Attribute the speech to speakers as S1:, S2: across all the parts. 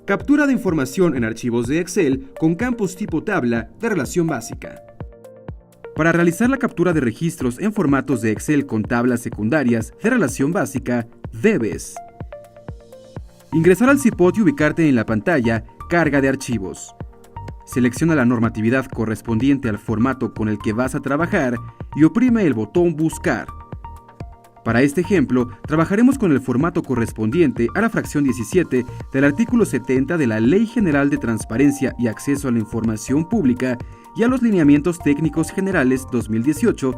S1: Captura de información en archivos de Excel con campos tipo tabla de relación básica. Para realizar la captura de registros en formatos de Excel con tablas secundarias de relación básica, debes ingresar al cipot y ubicarte en la pantalla Carga de archivos. Selecciona la normatividad correspondiente al formato con el que vas a trabajar y oprime el botón Buscar. Para este ejemplo, trabajaremos con el formato correspondiente a la fracción 17 del artículo 70 de la Ley General de Transparencia y Acceso a la Información Pública y a los Lineamientos Técnicos Generales 2018,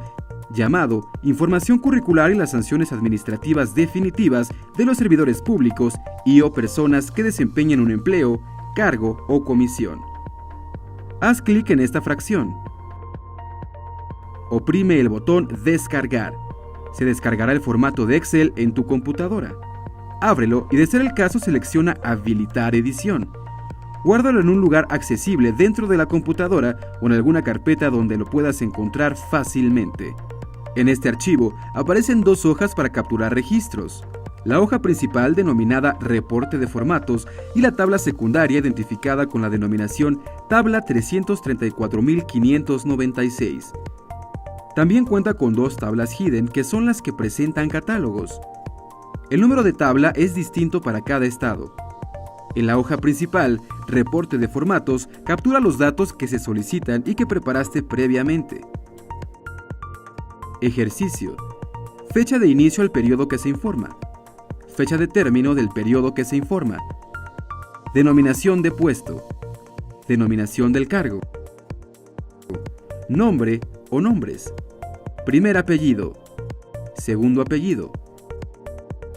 S1: llamado Información Curricular y las sanciones administrativas definitivas de los servidores públicos y o personas que desempeñen un empleo, cargo o comisión. Haz clic en esta fracción. Oprime el botón Descargar. Se descargará el formato de Excel en tu computadora. Ábrelo y, de ser el caso, selecciona Habilitar edición. Guárdalo en un lugar accesible dentro de la computadora o en alguna carpeta donde lo puedas encontrar fácilmente. En este archivo aparecen dos hojas para capturar registros: la hoja principal denominada Reporte de Formatos y la tabla secundaria identificada con la denominación Tabla 334.596. También cuenta con dos tablas hidden, que son las que presentan catálogos. El número de tabla es distinto para cada estado. En la hoja principal, Reporte de Formatos, captura los datos que se solicitan y que preparaste previamente. Ejercicio: fecha de inicio al periodo que se informa. Fecha de término del periodo que se informa. Denominación de puesto. Denominación del cargo. Nombre o nombres. Primer apellido. Segundo apellido.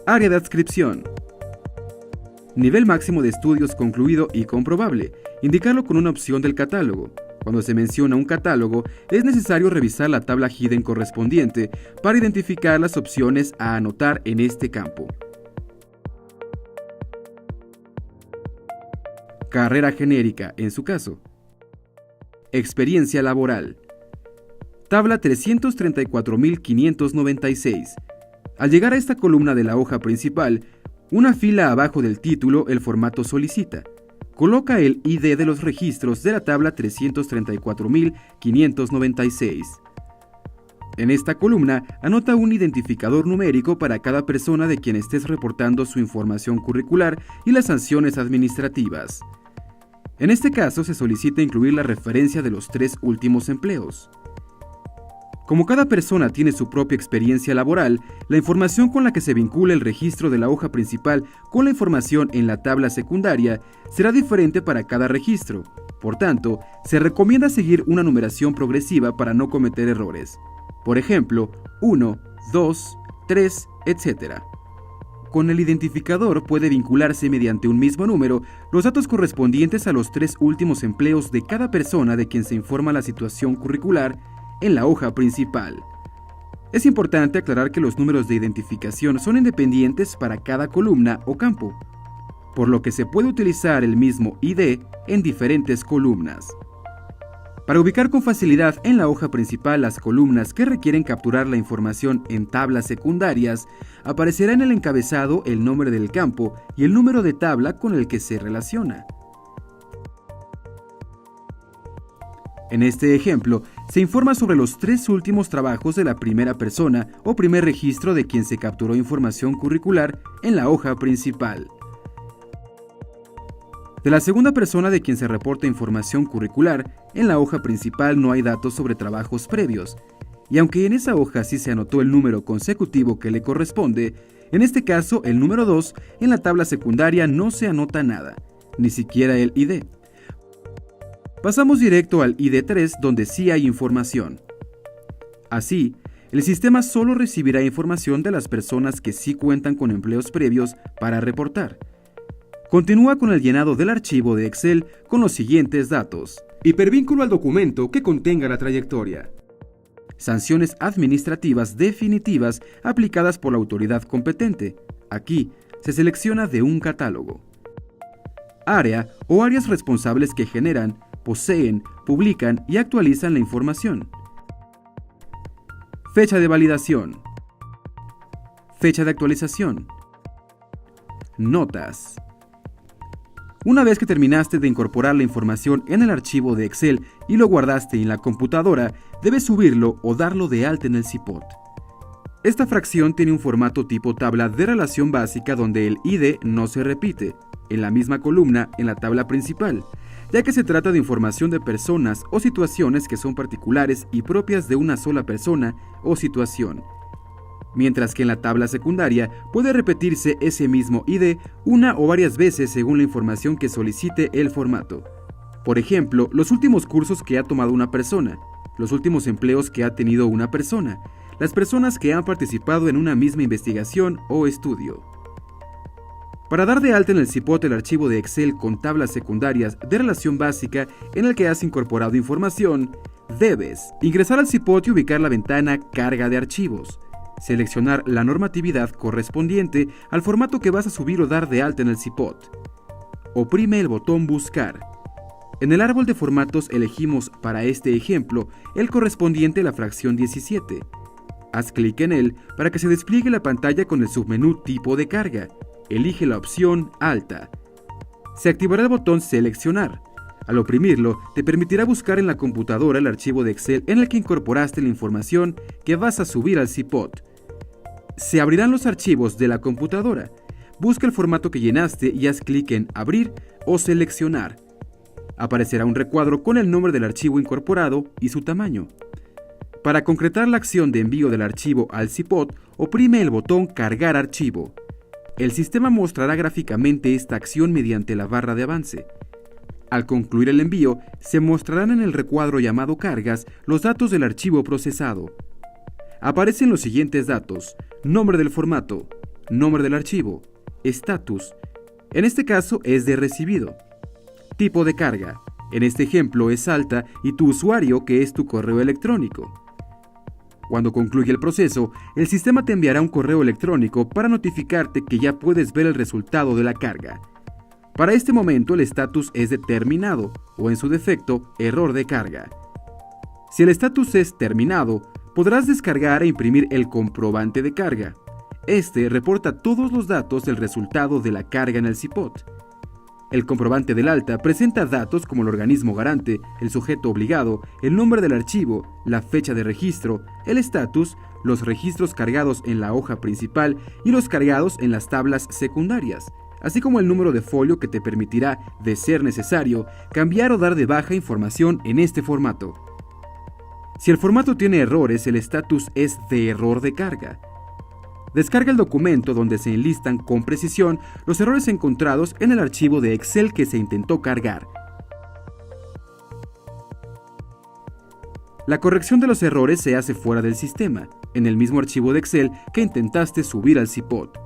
S1: Área de adscripción. Nivel máximo de estudios concluido y comprobable. Indicarlo con una opción del catálogo. Cuando se menciona un catálogo, es necesario revisar la tabla hidden correspondiente para identificar las opciones a anotar en este campo. Carrera genérica, en su caso. Experiencia laboral. Tabla 334.596. Al llegar a esta columna de la hoja principal, una fila abajo del título, el formato solicita. Coloca el ID de los registros de la tabla 334.596. En esta columna, anota un identificador numérico para cada persona de quien estés reportando su información curricular y las sanciones administrativas. En este caso, se solicita incluir la referencia de los 3 últimos empleos. Como cada persona tiene su propia experiencia laboral, la información con la que se vincula el registro de la hoja principal con la información en la tabla secundaria será diferente para cada registro. Por tanto, se recomienda seguir una numeración progresiva para no cometer errores. Por ejemplo, 1, 2, 3, etc. Con el identificador puede vincularse mediante un mismo número los datos correspondientes a los 3 últimos empleos de cada persona de quien se informa la situación curricular en la hoja principal. Es importante aclarar que los números de identificación son independientes para cada columna o campo, por lo que se puede utilizar el mismo ID en diferentes columnas. Para ubicar con facilidad en la hoja principal las columnas que requieren capturar la información en tablas secundarias, aparecerá en el encabezado el nombre del campo y el número de tabla con el que se relaciona. En este ejemplo, se informa sobre los 3 últimos trabajos de la primera persona o primer registro de quien se capturó información curricular en la hoja principal. De la segunda persona de quien se reporta información curricular, en la hoja principal no hay datos sobre trabajos previos, y aunque en esa hoja sí se anotó el número consecutivo que le corresponde, en este caso el número 2, en la tabla secundaria no se anota nada, ni siquiera el ID. Pasamos directo al ID 3, donde sí hay información. Así, el sistema solo recibirá información de las personas que sí cuentan con empleos previos para reportar. Continúa con el llenado del archivo de Excel con los siguientes datos. Hipervínculo al documento que contenga la trayectoria. Sanciones administrativas definitivas aplicadas por la autoridad competente. Aquí se selecciona de un catálogo. Área o áreas responsables que generan, poseen, publican y actualizan la información. Fecha de validación. Fecha de actualización. Notas. Una vez que terminaste de incorporar la información en el archivo de Excel y lo guardaste en la computadora, debes subirlo o darlo de alta en el CIPOT. Esta fracción tiene un formato tipo tabla de relación básica donde el ID no se repite, en la misma columna en la tabla principal, ya que se trata de información de personas o situaciones que son particulares y propias de una sola persona o situación. Mientras que en la tabla secundaria puede repetirse ese mismo ID una o varias veces según la información que solicite el formato. Por ejemplo, los últimos cursos que ha tomado una persona, los últimos empleos que ha tenido una persona, las personas que han participado en una misma investigación o estudio. Para dar de alta en el CIPOT el archivo de Excel con tablas secundarias de relación básica en el que has incorporado información, debes ingresar al CIPOT y ubicar la ventana Carga de archivos. Seleccionar la normatividad correspondiente al formato que vas a subir o dar de alta en el CIPOT. Oprime el botón Buscar. En el árbol de formatos elegimos para este ejemplo el correspondiente a la fracción 17. Haz clic en él para que se despliegue la pantalla con el submenú Tipo de carga. Elige la opción Alta. Se activará el botón Seleccionar. Al oprimirlo, te permitirá buscar en la computadora el archivo de Excel en el que incorporaste la información que vas a subir al CIPOT. Se abrirán los archivos de la computadora. Busca el formato que llenaste y haz clic en Abrir o Seleccionar. Aparecerá un recuadro con el nombre del archivo incorporado y su tamaño. Para concretar la acción de envío del archivo al CIPOT, oprime el botón Cargar archivo. El sistema mostrará gráficamente esta acción mediante la barra de avance. Al concluir el envío, se mostrarán en el recuadro llamado Cargas los datos del archivo procesado. Aparecen los siguientes datos: nombre del formato, nombre del archivo, estatus, en este caso es de recibido, tipo de carga, en este ejemplo es alta, y tu usuario, que es tu correo electrónico. Cuando concluya el proceso, el sistema te enviará un correo electrónico para notificarte que ya puedes ver el resultado de la carga. Para este momento el estatus es de terminado o en su defecto error de carga. Si el estatus es terminado, podrás descargar e imprimir el comprobante de carga. Este reporta todos los datos del resultado de la carga en el CIPOT. El comprobante del alta presenta datos como el organismo garante, el sujeto obligado, el nombre del archivo, la fecha de registro, el estatus, los registros cargados en la hoja principal y los cargados en las tablas secundarias, así como el número de folio que te permitirá, de ser necesario, cambiar o dar de baja información en este formato. Si el formato tiene errores, el estatus es de error de carga. Descarga el documento donde se enlistan con precisión los errores encontrados en el archivo de Excel que se intentó cargar. La corrección de los errores se hace fuera del sistema, en el mismo archivo de Excel que intentaste subir al CIPOT.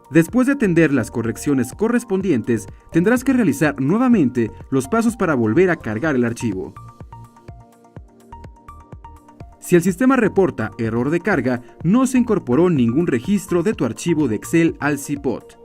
S1: Después de atender las correcciones correspondientes, tendrás que realizar nuevamente los pasos para volver a cargar el archivo. Si el sistema reporta error de carga, no se incorporó ningún registro de tu archivo de Excel al CIPOT.